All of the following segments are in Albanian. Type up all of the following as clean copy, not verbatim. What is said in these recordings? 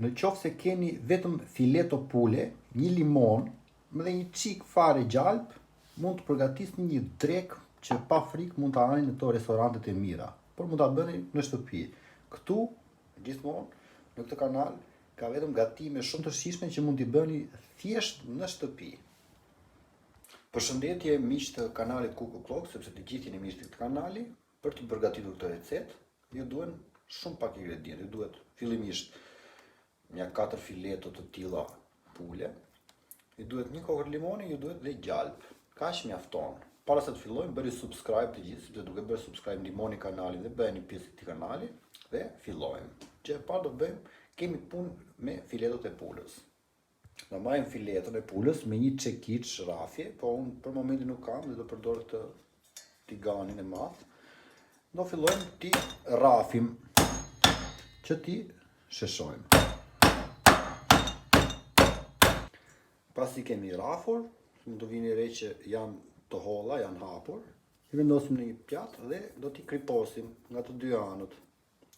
Në qoftë se keni vetëm fileto pule, një limon dhe një çik fare gjalp, mund të përgatisni një drek që pa frikë mund ta hani në këto restorantet e mira, por mund ta bëni në shtëpi. Këtu gjithmonë në këtë kanal ka vetëm gatime shumë të shijshme që mund t'i bëni thjesht në shtëpi. Përshëndetje miq të kanalit Kuku Klok, sepse të gjithë jeni miq të këtij kanali. Për të përgatitur këtë recetë, ju duhen shumë pak ingredientë. Ju duhet fillimisht një 4 fileto të tilla pule. Ju duhet një kokër limoni, ju duhet dhe gjalp. Kaq mjafton. Para se të fillojmë, bëni subscribe të gjithë, sepse duke bërë subscribe ndihmoni kanalin dhe bëheni pjesë e këtij kanali dhe fillojmë. Që e parë do bëjmë, kemi punë me filetot e pulës. Do marrim filetën e pulës me një çekiç rrafje, po unë për momentin nuk kam dhe do përdor këtë tiganin e madh. Do fillojmë ti rrafim që ti sheshojmë. Pasi kemi rrafur, mund të vini re që janë të holla, janë hapur, i vendosim në një pjatë dhe do t'i kriposim nga të dy anët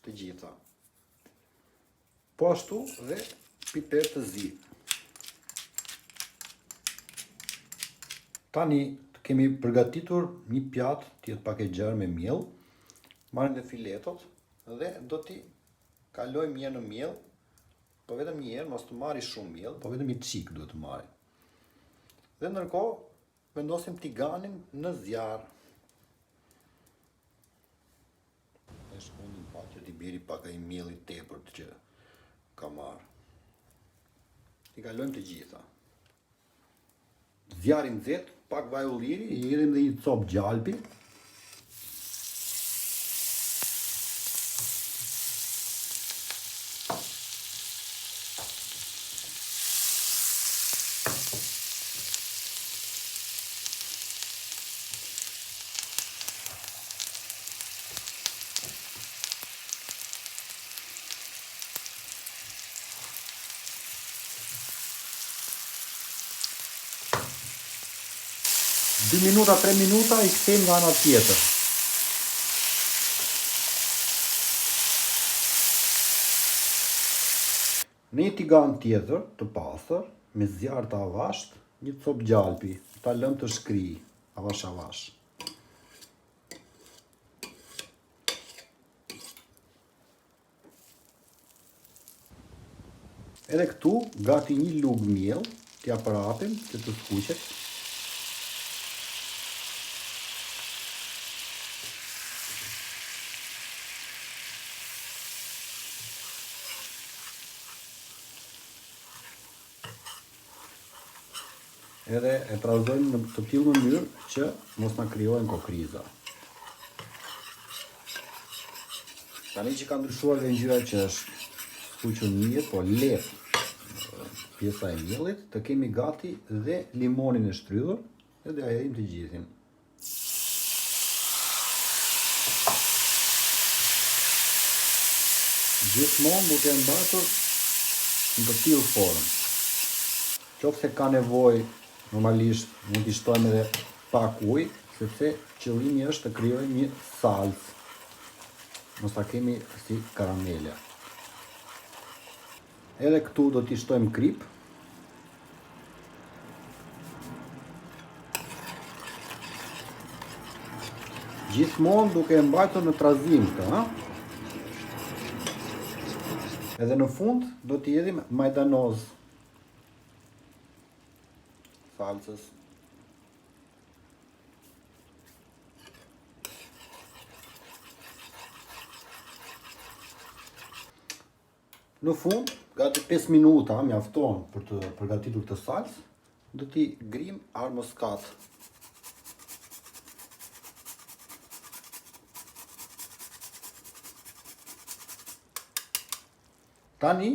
të gjitha. Po ashtu dhe piper të zi. Tani kemi përgatitur një pjatë të jetë pak e gjerë me miell. Marrim dhe filetot dhe do t'i kalojmë mirë në miell, po vetëm një herë, mos të marrë shumë miell, po vetëm një çik duhet të marrë. Dhe ndërkohë vendosim tiganin në zjarr. E shkondin pak që t'i biri pak ai mielli tepërt që ka marrë. I kalojmë të gjitha. Zjarri nxehtë, pak vaj ulliri, i hedhim dhe një copë gjalpi. Dy minuta, 3 minuta i kthejmë nga ana tjetër. Në një tigan tjetër të pastër, me zjarr të avasht, një copë gjalpi, ta lëmë të shkrijë avash avash. Edhe këtu gati një lugë miell, t'ia përhapim që të skuqet. Edhe e trazojmë në të tillë mënyrë që mos na krijohen kokriza. Tani që ka ndryshuar dhe ngjyra që është skuqur mirë, po lehtë pjesa e miellit, të kemi gati dhe limonin e shtrydhur dhe ja hedhim të gjithin. Gjithmonë duke mbatur në të tillë formë. Qofse ka nevojë, normalisht mund t'i shtojmë edhe pak ujë, sepse qëllimi është të krijojmë një salcë. Mos ta kemi si karamele. Edhe këtu do t'i shtojmë krip. Gjithmonë duke e mbajtur në trazim këtë, Edhe në fund do t'i hedhim majdanoz salcës. Në fund, gati 5 minuta mjafton për të përgatitur këtë salcë, do t'i grim armoskat. Tani,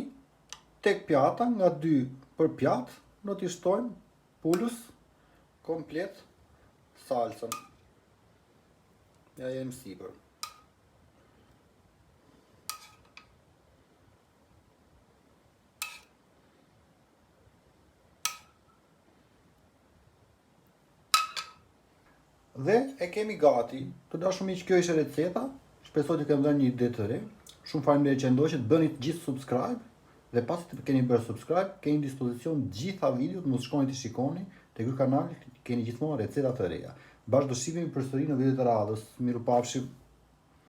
tek pjata, nga 2 për pjatë, do t'i shtojmë pulës komplet salcën. Ja jem sipër. Dhe e kemi gati. Të dashur miq, kjo ishte receta. Shpresoj të kem dhënë një ide të re. Shumë faleminderit që ndoqët, bëni të gjithë subscribe Dhe pasi të keni bërë subscribe, keni në dispozicion gjitha videot, mos shkoni të shikoni, te ky kanal keni gjithmonë receta të reja. Bashkë do shihemi përsëri në videot e radhës. Mirupafshim.